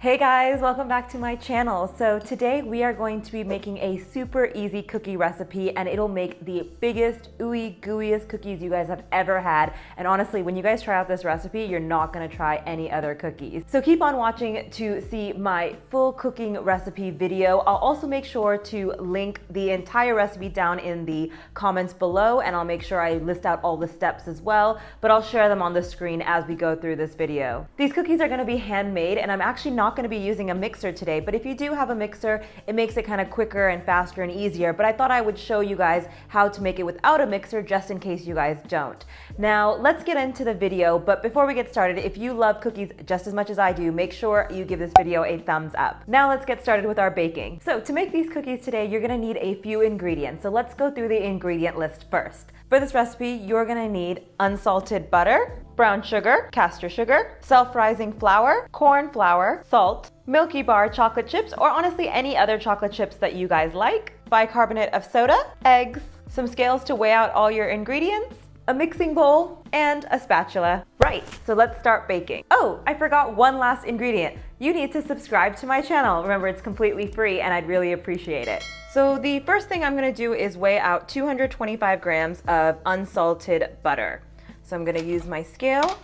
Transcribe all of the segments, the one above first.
Hey guys, welcome back to my channel. So today we are going to be making a super easy cookie recipe, and it'll make the biggest, ooey gooeyest cookies you guys have ever had. And honestly, when you guys try out this recipe, you're not gonna try any other cookies. So keep on watching to see my full cooking recipe video. I'll also make sure to link the entire recipe down in the comments below, and I'll make sure I list out all the steps as well, but I'll share them on the screen as we go through this video. These cookies are gonna be handmade, and I'm actually not going to be using a mixer today, but if you do have a mixer, it makes it kind of quicker and faster and easier. But I thought I would show you guys how to make it without a mixer, just in case you guys don't. Now let's get into the video, but before we get started, if you love cookies just as much as I do, make sure you give this video a thumbs up. Now let's get started with our baking. So to make these cookies today, you're going to need a few ingredients. So let's go through the ingredient list first. For this recipe, you're going to need unsalted butter, brown sugar, castor sugar, self-rising flour, corn flour, salt, Milky Bar chocolate chips, or honestly any other chocolate chips that you guys like, bicarbonate of soda, eggs, some scales to weigh out all your ingredients, a mixing bowl, and a spatula. Right, so let's start baking. Oh, I forgot one last ingredient. You need to subscribe to my channel. Remember, it's completely free and I'd really appreciate it. So the first thing I'm gonna do is weigh out 225 grams of unsalted butter. So I'm gonna use my scale,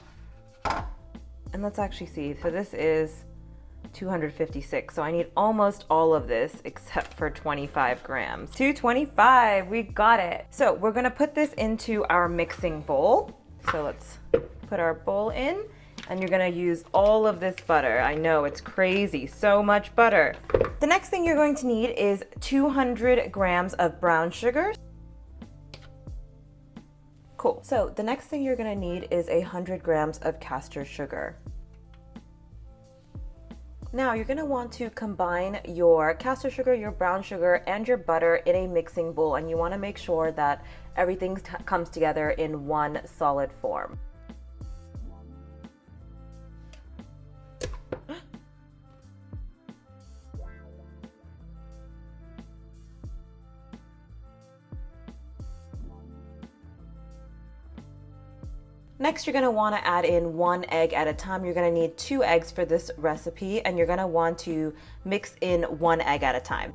and let's actually see. So this is 256, so I need almost all of this except for 25 grams. 225, we got it. So we're gonna put this into our mixing bowl. So let's put our bowl in, and you're gonna use all of this butter. I know, it's crazy, so much butter. The next thing you're going to need is 200 grams of brown sugar. Cool. So the next thing you're gonna need is 100 grams of castor sugar. Now you're gonna want to combine your castor sugar, your brown sugar, and your butter in a mixing bowl, and you wanna make sure that everything comes together in one solid form. Next, you're gonna wanna add in 1 egg at a time. You're gonna need 2 eggs for this recipe, and you're gonna want to mix in 1 egg at a time.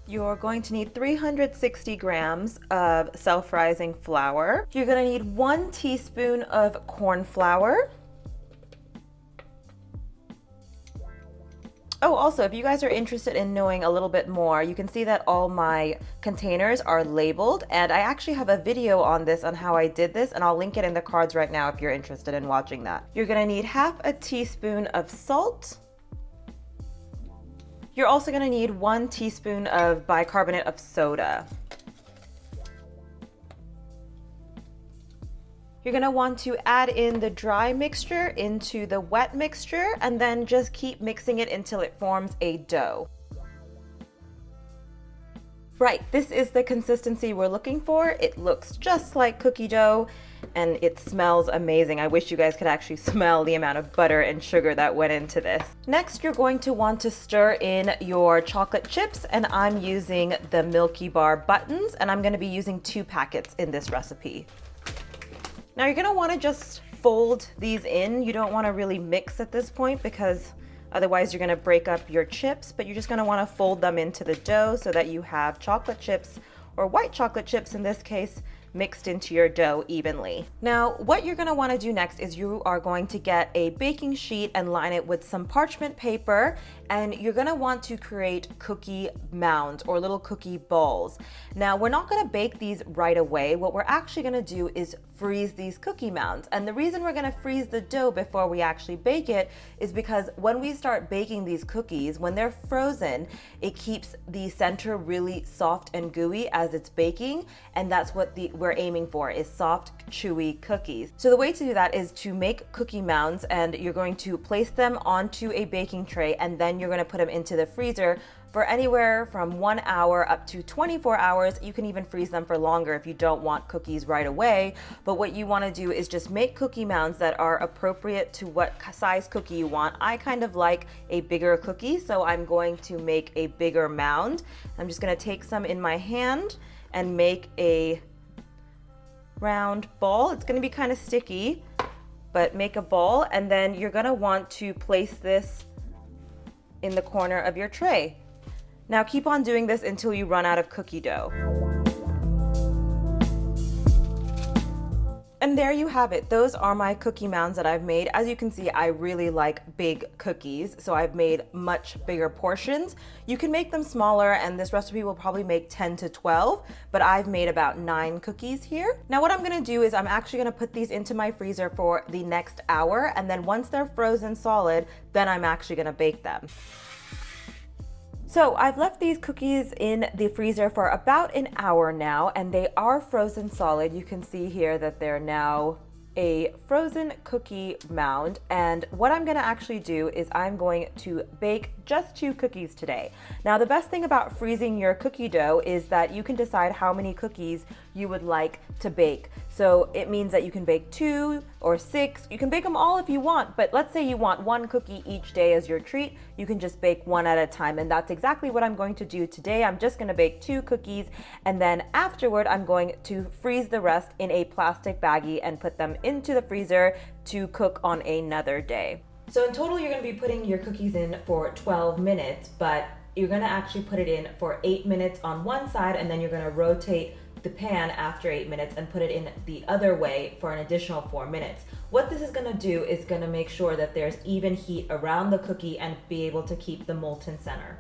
You're going to need 360 grams of self-rising flour. You're gonna need 1 teaspoon of corn flour. Oh, also, if you guys are interested in knowing a little bit more, you can see that all my containers are labeled, and I actually have a video on this, on how I did this, and I'll link it in the cards right now if you're interested in watching that. You're gonna need half a teaspoon of salt. You're also gonna need 1 teaspoon of bicarbonate of soda. You're gonna want to add in the dry mixture into the wet mixture, and then just keep mixing it until it forms a dough. Right, this is the consistency we're looking for. It looks just like cookie dough, and it smells amazing. I wish you guys could actually smell the amount of butter and sugar that went into this. Next, you're going to want to stir in your chocolate chips, and I'm using the Milky Bar buttons, and I'm gonna be using 2 packets in this recipe. Now you're gonna wanna just fold these in. You don't wanna really mix at this point, because otherwise you're gonna break up your chips, but you're just gonna wanna fold them into the dough so that you have chocolate chips, or white chocolate chips in this case, mixed into your dough evenly. Now, what you're gonna wanna do next is you are going to get a baking sheet and line it with some parchment paper, and you're gonna want to create cookie mounds, or little cookie balls. Now, we're not gonna bake these right away. What we're actually gonna do is freeze these cookie mounds. And the reason we're gonna freeze the dough before we actually bake it is because when we start baking these cookies, when they're frozen, it keeps the center really soft and gooey as it's baking, and that's what we're aiming for, is soft, chewy cookies. So the way to do that is to make cookie mounds, and you're going to place them onto a baking tray, and then you're gonna put them into the freezer for anywhere from 1 hour up to 24 hours. You can even freeze them for longer if you don't want cookies right away. But what you want to do is just make cookie mounds that are appropriate to what size cookie you want. I kind of like a bigger cookie, so I'm going to make a bigger mound. I'm just going to take some in my hand and make a round ball. It's going to be kind of sticky. but make a bowl, and then you're gonna want to place this in the corner of your tray. Now keep on doing this until you run out of cookie dough. And there you have it. Those are my cookie mounds that I've made. As you can see, I really like big cookies, so I've made much bigger portions. You can make them smaller, and this recipe will probably make 10 to 12, but I've made about 9 cookies here. Now what I'm gonna do is I'm actually gonna put these into my freezer for the next hour, and then once they're frozen solid, then I'm actually gonna bake them. So I've left these cookies in the freezer for about an hour now, and they are frozen solid. You can see here that they're now a frozen cookie mound, and what I'm gonna actually do is I'm going to bake just 2 cookies today. Now the best thing about freezing your cookie dough is that you can decide how many cookies you would like to bake. So it means that you can bake 2 or 6, you can bake them all if you want, but let's say you want 1 cookie each day as your treat, you can just bake 1 at a time, and that's exactly what I'm going to do today. I'm just gonna bake 2 cookies, and then afterward I'm going to freeze the rest in a plastic baggie and put them into the freezer to cook on another day. So in total you're gonna be putting your cookies in for 12 minutes, but you're gonna actually put it in for 8 minutes on one side, and then you're gonna rotate the pan after 8 minutes and put it in the other way for an additional 4 minutes. What this is gonna do is gonna make sure that there's even heat around the cookie and be able to keep the molten center.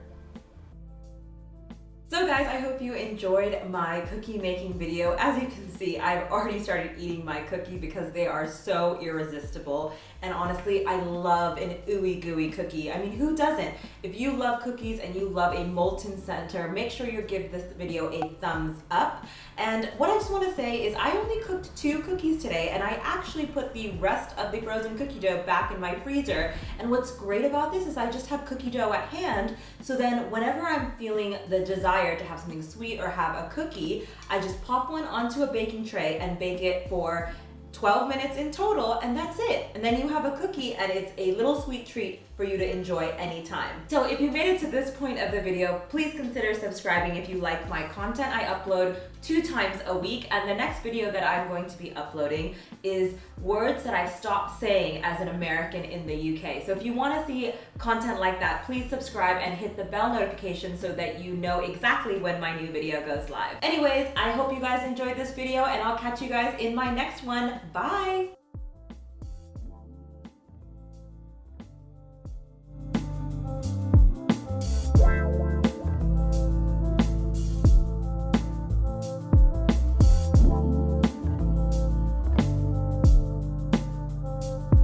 So guys, I hope you enjoyed my cookie making video. As you can see, I've already started eating my cookie because they are so irresistible. And honestly, I love an ooey gooey cookie. I mean, who doesn't? If you love cookies and you love a molten center, make sure you give this video a thumbs up. And what I just want to say is I only cooked 2 cookies today, and I actually put the rest of the frozen cookie dough back in my freezer. And what's great about this is I just have cookie dough at hand, so then whenever I'm feeling the desire to have something sweet or have a cookie, I just pop one onto a baking tray and bake it for 12 minutes in total, and that's it. And then you have a cookie, and it's a little sweet treat for you to enjoy anytime. So if you made it to this point of the video, please consider subscribing if you like my content. I upload 2 times a week, and the next video that I'm going to be uploading is words that I've stopped saying as an American in the UK. So if you want to see content like that, please subscribe and hit the bell notification so that you know exactly when my new video goes live. Anyways, I hope you guys enjoyed this video, and I'll catch you guys in my next one. Bye!